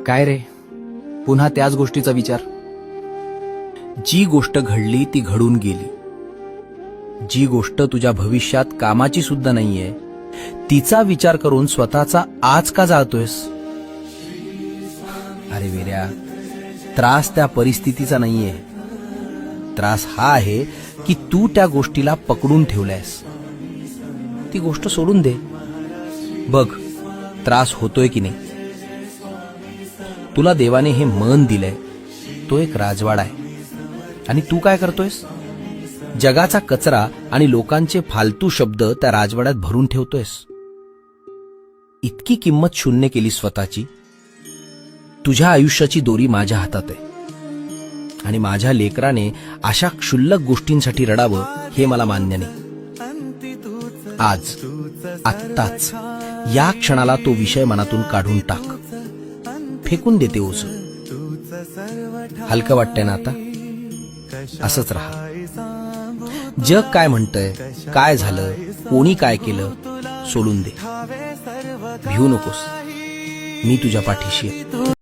काय रे, पुन्हा त्याच गोष्टीचा विचार? जी गोष्ट घडली ती घडून गेली. जी गोष्ट तुझ्या भविष्यात कामाची सुद्धा नाहीये, तिचा विचार करून स्वतःचा आज का जाळतोयस? अरे वेड्या, त्रास त्या परिस्थितीचा नाहीये. त्रास हा आहे की तू त्या गोष्टीला पकडून ठेवलायस. ती गोष्ट सोडून दे. बघ, त्रास होतोय की नाही. तुला देवाने हे मन दिलंय, तो एक राजवाडा आहे. आणि तू काय करतोयस? जगाचा कचरा आणि लोकांचे फालतू शब्द त्या राजवाड्यात भरून ठेवतोयस. इतकी किंमत शून्य केली स्वतःची. तुझ्या आयुष्याची दोरी माझ्या हातात आहे आणि माझ्या लेकराने अशा क्षुल्लक गोष्टींसाठी रडावं हे मला मान्य नाही. आज, आत्ताच, या क्षणाला तो विषय मनातून काढून टाक. फेकून देते ओझं. हलकं वाटतंय ना आता? असंच राहा. जग काय म्हणतंय, काय झालं, कोणी काय केलं, सोडून दे. भिवू नकोस. मी तुझ्या पाठीशी आहे.